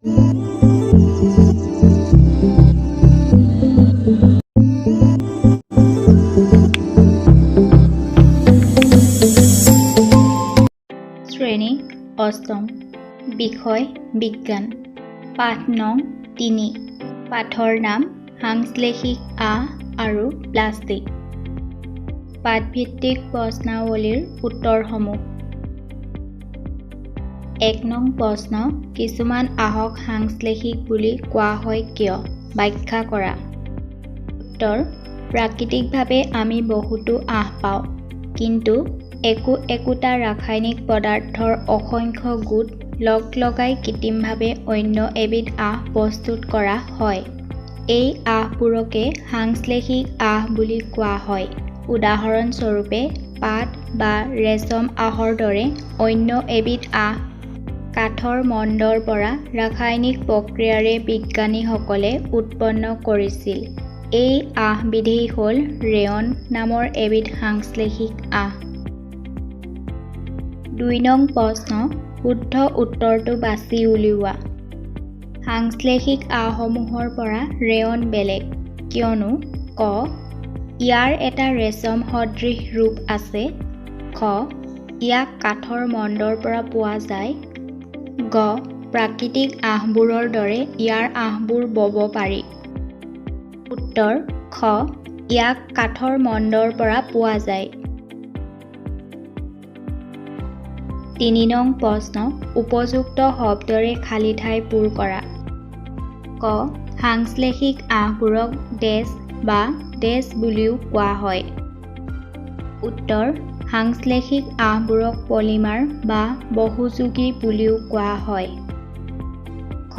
শ্ৰেণী অষ্টম বিষয় বিজ্ঞান পাঠ নং 3 পাঠৰ নাম সাংশ্লেষিক আঁহ আৰু প্লাষ্টিক পাঠভিত্তিক প্ৰশ্নাৱলীৰ উত্তৰসমূহ 1 নং প্ৰশ্ন কিছুমান আহক সাংশ্লেষিক বুলি কোৱা হয় কিয় ব্যাখ্যা কৰা উত্তৰ প্ৰাকৃতিকভাৱে আমি বহুতো আঁহ পাওঁ কিন্তু একোটা ৰাসায়নিক পদাৰ্থৰ অসংখ্য গোট লগাই কৃত্ৰিমভাৱে অন্য এবিধ আঁহ প্ৰস্তুত কৰা হয় এই আঁহবোৰকে সাংশ্লেষিক আঁহ বুলি কোৱা হয় উদাহৰণস্বৰূপে পাট বা ৰেচম আঁহৰ দৰে অন্য এবিধ আঁহ কাঠৰ মণ্ডৰ পৰা ৰাসায়নিক প্ৰক্ৰিয়াৰে বিজ্ঞানীসকলে উৎপন্ন কৰিছিল এই আঁহবিধেই হ'ল ৰেয়ন নামৰ এবিধ সাংশ্লেষিক আঁহ 2 নং প্ৰশ্ন শুদ্ধ উত্তৰটো বাছি উলিওৱা সাংশ্লেষিক আঁহসমূহৰ পৰা ৰেয়ন বেলেগ কিয়নো ক ইয়াৰ এটা ৰেচম সদৃশ ৰূপ আছে খ ইয়াক কাঠৰ মণ্ডৰ পৰা পোৱা যায় গ প্ৰাকৃতিক আঁহবোৰৰ দৰে ইয়াৰ আঁহবোৰ বব পাৰি উত্তৰ খ ইয়াক কাঠৰ মণ্ডৰ পৰা পোৱা যায় 3 নং প্ৰশ্ন উপযুক্ত শব্দৰে খালী ঠাই পূৰ কৰা ক সাংশ্লেষিক আঁহবোৰক ডেছ বা ডেছ বুলিও কোৱা হয় উত্তৰ সাংশ্লেষিক আঁহবোৰক পলিমাৰ বা বহুযোগী বুলিও কোৱা হয় খ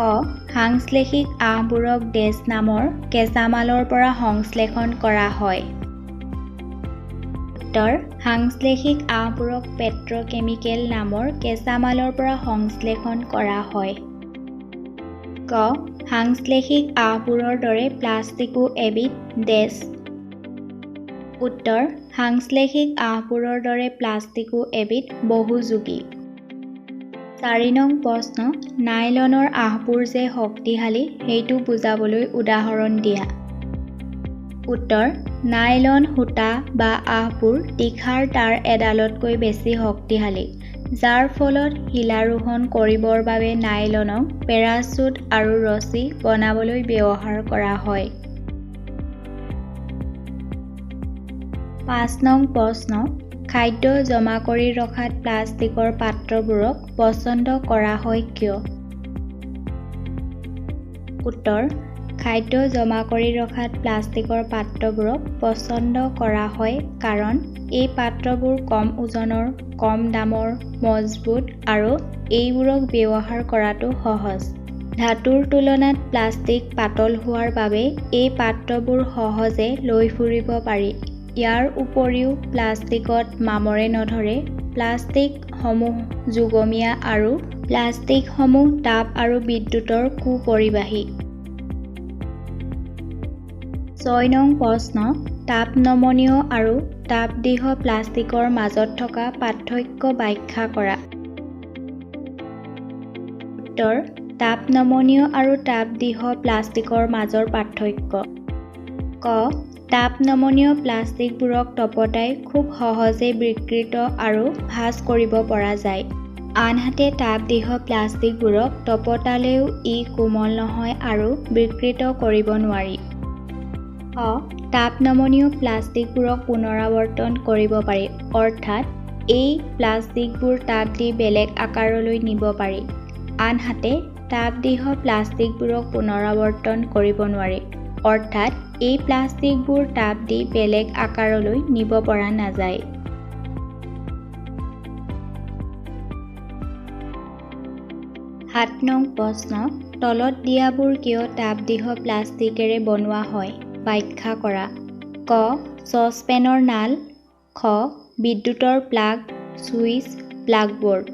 সাংশ্লেষিক আঁহবোৰক ডেছ নামৰ কেঁচামালৰ পৰা সংশ্লেষণ কৰা হয় উত্তৰ সাংশ্লেষিক আঁহবোৰক পেট্ৰকেমিকেল নামৰ কেঁচামালৰ পৰা সংশ্লেষণ কৰা হয় ক সাংশ্লেষিক আঁহবোৰৰ দৰে প্লাষ্টিকো এবিধ ডেছ উত্তৰ সাংশ্লেষিক আঁহবোৰৰ দৰে প্লাষ্টিকো এবিধ বহুযোগী 4 নং প্ৰশ্ন নাইলনৰ আঁহবোৰ যে শক্তিশালী সেইটো বুজাবলৈ উদাহৰণ দিয়া উত্তৰ নাইলন সূতা বা আঁহবোৰ তীখাৰ তাঁৰ এডালতকৈ বেছি শক্তিশালী যাৰ ফলত শিলাৰোহণ কৰিবৰ বাবে নাইলনক পেৰাচুট আৰু ৰছী বনাবলৈ ব্যৱহাৰ কৰা হয় 5 নং প্ৰশ্ন খাদ্য জমা কৰি ৰখাত প্লাষ্টিকৰ পাত্ৰবোৰক পচন্দ কৰা হয় কিয় উত্তৰ খাদ্য জমা কৰি ৰখাত প্লাষ্টিকৰ পাত্ৰবোৰক পচন্দ কৰা হয় কাৰণ এই পাত্ৰবোৰ কম ওজনৰ কম দামৰ মজবুত আৰু এইবোৰক ব্যৱহাৰ কৰাটো সহজ ধাতুৰ তুলনাত প্লাষ্টিক পাতল হোৱাৰ বাবে এই পাত্ৰবোৰ সহজে লৈ ফুৰিব পাৰি ইয়াৰ উপৰিও প্লাষ্টিকত মামৰে নধৰে প্লাষ্টিকসমূহ যুগমীয়া আৰু প্লাষ্টিকসমূহ তাপ আৰু বিদ্যুতৰ কুপৰিবাহী 6 নং প্ৰশ্ন তাপ নমনীয় আৰু তাপদিহ প্লাষ্টিকৰ মাজত থকা পাৰ্থক্য ব্যাখ্যা কৰা উত্তৰ তাপ নমনীয় আৰু তাপদিহ প্লাষ্টিকৰ মাজৰ পাৰ্থক্য ক তাপ নমনীয় প্লাষ্টিকবোৰক তপতাই খুব সহজে বিকৃত আৰু ভাঁজ কৰিব পৰা যায় আনহাতে তাপদিহ প্লাষ্টিকবোৰক তপতালেও ই কোমল নহয় আৰু বিকৃত কৰিব নোৱাৰি তাপ নমনীয় প্লাষ্টিকবোৰক পুনৰাৱৰ্তন কৰিব পাৰি অৰ্থাৎ এই প্লাষ্টিকবোৰ তাপ দি বেলেগ আকাৰলৈ নিব পাৰি আনহাতে তাপদিহ প্লাষ্টিকবোৰক পুনৰাৱৰ্তন কৰিব নোৱাৰি অৰ্থাৎ এই প্লাষ্টিকবোৰ তাপ দি বেলেগ আকাৰলৈ নিব পৰা নাযায় 7 নং প্ৰশ্ন তলত দিয়াবোৰ কিয় তাপদিহ প্লাষ্টিকেৰে বনোৱা হয় ব্যাখ্যা কৰা ক চচপেনৰ নাল খ বিদ্যুতৰ প্লাগ সুইচ প্লাগবোৰ্ড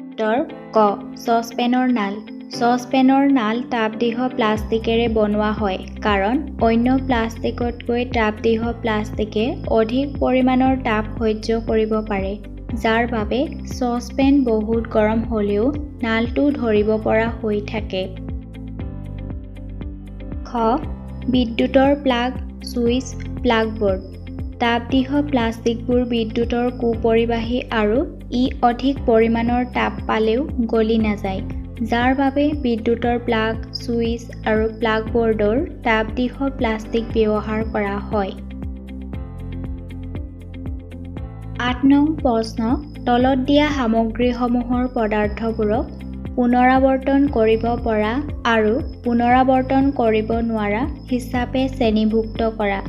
উত্তৰ ক চচপেনৰ নাল তাপদিহ প্লাষ্টিকেৰে বনোৱা হয় কাৰণ অন্য প্লাষ্টিকতকৈ তাপদিহ প্লাষ্টিকে অধিক পৰিমাণৰ তাপ সহ্য কৰিব পাৰে যাৰ বাবে চচপেন বহুত গৰম হ'লেও নালটো ধৰিব পৰা হৈ থাকে। খ. বিদ্যুতৰ প্লাগ, ছুইচ, প্লাগবোৰ্ড। তাপদীহ প্লাষ্টিকবোৰ বিদ্যুতৰ কুপৰিবাহী আৰু ই অধিক পৰিমাণৰ তাপ পালেও গলি নাযায়, যাৰ বাবে বিদ্যুতৰ প্লাগ, ছুইচ আৰু প্লাগবোৰ্ডৰ তাপদীহ প্লাষ্টিক ব্যৱহাৰ কৰা হয়। ৮ নং প্ৰশ্ন। তলত দিয়া সামগ্ৰীসমূহৰ পদাৰ্থবোৰক পুনৰাৱৰ্তন কৰিব পৰা আৰু পুনৰাৱৰ্তন কৰিব নোৱাৰা হিচাপে শ্ৰেণীভুক্ত কৰা।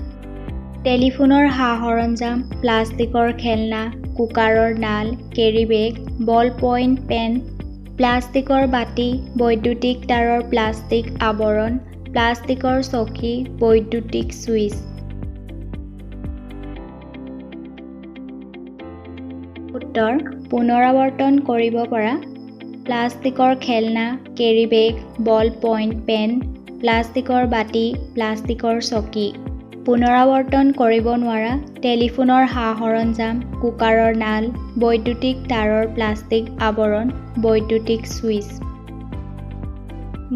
টেলিফোনৰ সা-সৰঞ্জাম, প্লাষ্টিকৰ খেলনা, কুকাৰৰ নাল, কেৰিবেগ, বল পইণ্ট পেন, প্লাষ্টিকৰ বাটি, বৈদ্যুতিক তাঁৰৰ প্লাষ্টিক আৱৰণ, প্লাষ্টিকৰ চকী, বৈদ্যুতিক ছুইচ। উত্তৰ: পুনৰাৱৰ্তন কৰিব পৰা প্লাষ্টিকৰ খেলনা, কেৰিবেগ, বল পইণ্ট পেন, প্লাষ্টিকৰ বাটি, প্লাষ্টিকৰ চকী। পুনৰাৱৰ্তন কৰিব নোৱাৰা টেলিফোনৰ সা-সৰঞ্জাম, কুকাৰৰ নাল, বৈদ্যুতিক তাঁৰৰ প্লাষ্টিক আৱৰণ, বৈদ্যুতিক ছুইচ।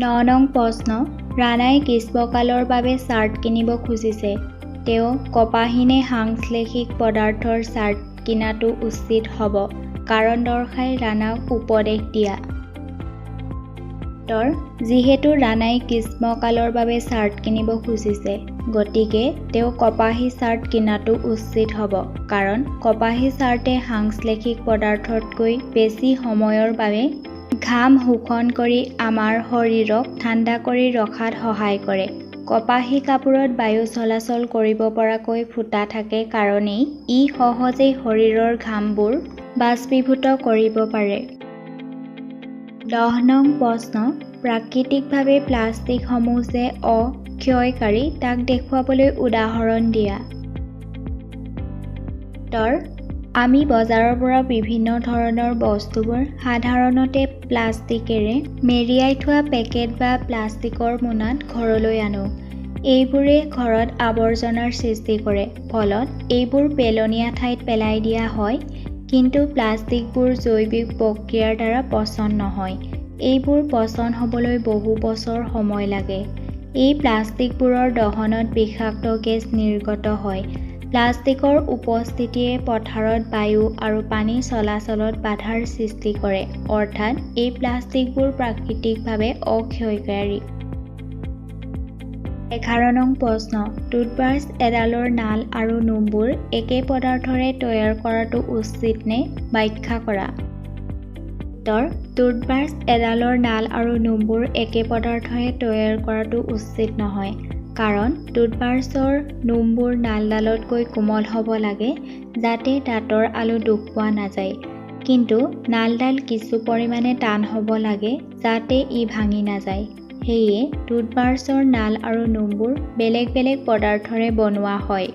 ৯ নং প্ৰশ্ন। ৰাণাই গ্ৰীষ্মকালৰ বাবে চাৰ্ট কিনিব খুজিছে। তেওঁ কপাহী নে সাংশ্লেষিক পদাৰ্থৰ চাৰ্ট কিনাটো উচিত হ'ব? কাৰণ দৰ্শাই ৰাণাক উপদেশ দিয়া। উত্তৰ: যিহেতু ৰাণাই গ্ৰীষ্মকালৰ বাবে চাৰ্ট কিনিব খুজিছে, গতিকে তেওঁ কপাহী চাৰ্ট কিনাটো উচিত হ'ব। কাৰণ কপাহী চাৰ্টে সাংশ্লেষিক পদাৰ্থতকৈ বেছি সময়ৰ বাবে ঘাম শোষণ কৰি আমাৰ শৰীৰক ঠাণ্ডা কৰি ৰখাত সহায় কৰে। কপাহী কাপোৰত বায়ু চলাচল কৰিব পৰাকৈ ফুটা থাকে কাৰণেই ই সহজেই শৰীৰৰ ঘামবোৰ বাষ্পীভূত কৰিব পাৰে। ১০ নং প্ৰশ্ন। প্ৰাকৃতিকভাৱে প্লাষ্টিকসমূহ যে অক্ষয়কাৰী তাক দেখুৱাবলৈ উদাহৰণ দিয়া। উত্তৰ: আমি বজাৰৰ পৰা বিভিন্ন ধৰণৰ বস্তুবোৰ সাধাৰণতে প্লাষ্টিকেৰে মেৰিয়াই থোৱা পেকেট বা প্লাষ্টিকৰ মোনাত ঘৰলৈ আনো। এইবোৰে ঘৰত আৱৰ্জনাৰ সৃষ্টি কৰে, ফলত এইবোৰ পেলনীয়া ঠাইত পেলাই দিয়া হয়। কিন্তু প্লাষ্টিকবোৰ জৈৱিক প্ৰক্ৰিয়াৰ দ্বাৰা পচন নহয়। এইবোৰ পচন হ'বলৈ বহু বছৰ সময় লাগে। এই প্লাষ্টিকবোৰৰ দহনত বিষাক্ত গেছ নিৰ্গত হয়। প্লাষ্টিকৰ উপস্থিতিয়ে পথাৰত বায়ু আৰু পানী চলাচলত বাধাৰ সৃষ্টি কৰে, অৰ্থাৎ এই প্লাষ্টিকবোৰ প্ৰাকৃতিকভাৱে অক্ষয়কাৰী। ১১ নং প্ৰশ্ন। টুথব্ৰাছ এডালৰ নাল আৰু নোমবোৰ একে পদাৰ্থৰে তৈয়াৰ কৰাটো উচিত নে? ব্যাখ্যা কৰা। উত্তৰ: টুথব্ৰাছ এডালৰ নাল আৰু নোমবোৰ একে পদাৰ্থৰে তৈয়াৰ কৰাটো উচিত নহয়। কাৰণ টুথব্ৰাছৰ নোমবোৰ নালডালতকৈ কোমল হ'ব লাগে যাতে দাঁতৰ আলু দুখ পোৱা নাযায়। কিন্তু নালডাল কিছু পৰিমাণে টান হ'ব লাগে যাতে ই ভাঙি নাযায়। সেয়ে টুথব্ৰাছৰ নাল আৰু নোমবোৰ বেলেগ বেলেগ পদাৰ্থৰে বনোৱা হয়।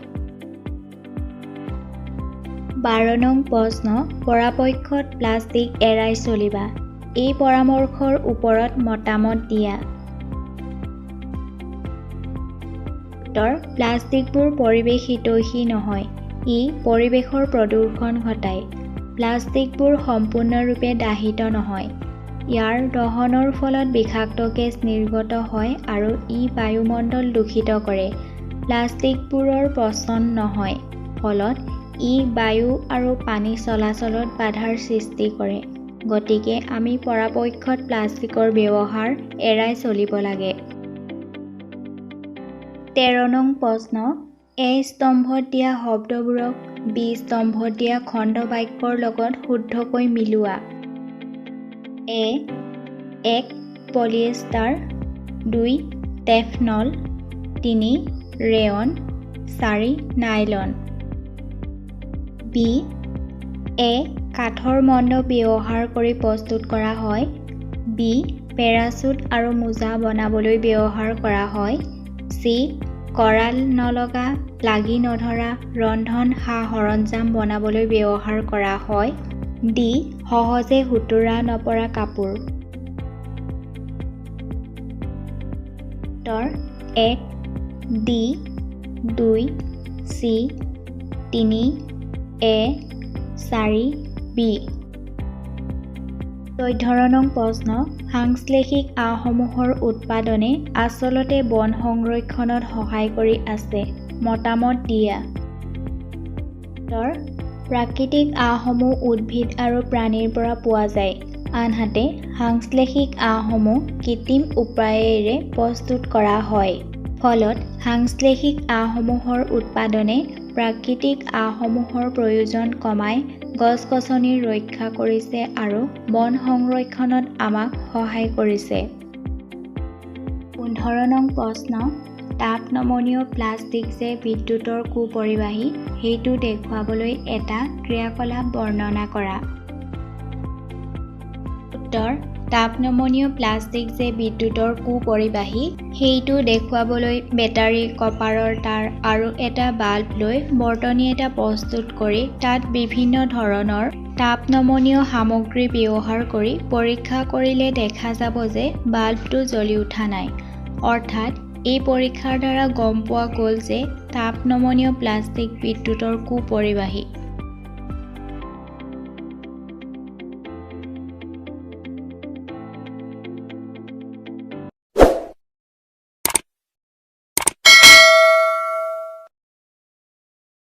১২ নং প্ৰশ্ন। পৰাপক্ষত প্লাষ্টিক এৰাই চলিবা। এই পৰামৰ্শৰ ওপৰত মতামত দিয়া। উত্তৰ: প্লাষ্টিকবোৰ পৰিৱেশ হিতৈষী নহয়। ই পৰিৱেশৰ প্ৰদূষণ ঘটায়। প্লাষ্টিকবোৰ সম্পূৰ্ণৰূপে দাহিত নহয়। ইয়াৰ দহনৰ ফলত বিষাক্ত গেছ নিৰ্গত হয় আৰু ই বায়ুমণ্ডল দূষিত কৰে। প্লাষ্টিকবোৰৰ পচন নহয়, ফলত ই বায়ু আৰু পানী চলাচলত বাধাৰ সৃষ্টি কৰে। গতিকে আমি পৰাপক্ষত প্লাষ্টিকৰ ব্যৱহাৰ এৰাই চলিব লাগে। ১৩ নং প্ৰশ্ন। এ স্তম্ভত দিয়া শব্দবোৰক বি স্তম্ভত দিয়া খণ্ড বাক্যৰ লগত শুদ্ধকৈ মিলোৱা। A. ১. Polyester ২. Teflon ৩. Rayon ৪. Nylon. B. A. কাঠৰ মণ্ড ব্যৱহাৰ কৰি প্ৰস্তুত কৰা হয়। বি. পেৰাচুট আৰু মোজা বনাবলৈ ব্যৱহাৰ কৰা হয়। চি. কৰাল নলগা, লাগি নধৰা ৰন্ধন সা-সৰঞ্জাম বনাবলৈ ব্যৱহাৰ কৰা হয়। ডি. সহজে সুতুৰা নপৰা কাপোৰ। উত্তৰ: ১. ডি. ২. চি. ৩. এ. ৪. বি। 14 নং প্ৰশ্ন, সাংশ্লেষিক আঁহসমূহৰ উৎপাদনে আচলতে বন সংৰক্ষণত সহায় কৰি আছে। মতামত দিয়া। উত্তৰ, প্ৰাকৃতিক আঁহসমূহ উদ্ভিদ আৰু প্ৰাণীৰ পৰা পোৱা যায়, আনহাতে সাংশ্লেষিক আঁহসমূহ কৃত্ৰিম উপায়েৰে প্ৰস্তুত কৰা হয়। ফলত সাংশ্লেষিক আঁহসমূহৰ উৎপাদনে প্ৰাকৃতিক আঁহসমূহৰ প্ৰয়োজন কমাই গছ-গছনি ৰক্ষা কৰিছে আৰু বন সংৰক্ষণত আমাক সহায় কৰিছে। 15 নং প্ৰশ্ন, তাপ নমনীয় প্লাষ্টিক যে বিদ্যুতৰ কুপৰিবাহী সেইটো দেখুৱাবলৈ এটা ক্ৰিয়াকলাপ বৰ্ণনা কৰা। উত্তৰ, তাপ নমনীয় প্লাষ্টিক যে বিদ্যুতৰ কুপৰিবাহী সেইটো দেখুৱাবলৈ বেটাৰী, কপাৰৰ তাঁৰ আৰু এটা বাল্ব লৈ বৰ্তনী এটা প্ৰস্তুত কৰি তাত বিভিন্ন ধৰণৰ তাপ নমনীয় সামগ্ৰী ব্যৱহাৰ কৰি পৰীক্ষা কৰিলে দেখা যাব যে বাল্বটো জ্বলি উঠা নাই। অৰ্থাৎ এই পৰীক্ষাৰ দ্বাৰা গম পোৱা গ'ল যে তাপ নমনীয় প্লাষ্টিক বিদ্যুতৰ কুপৰিবাহী।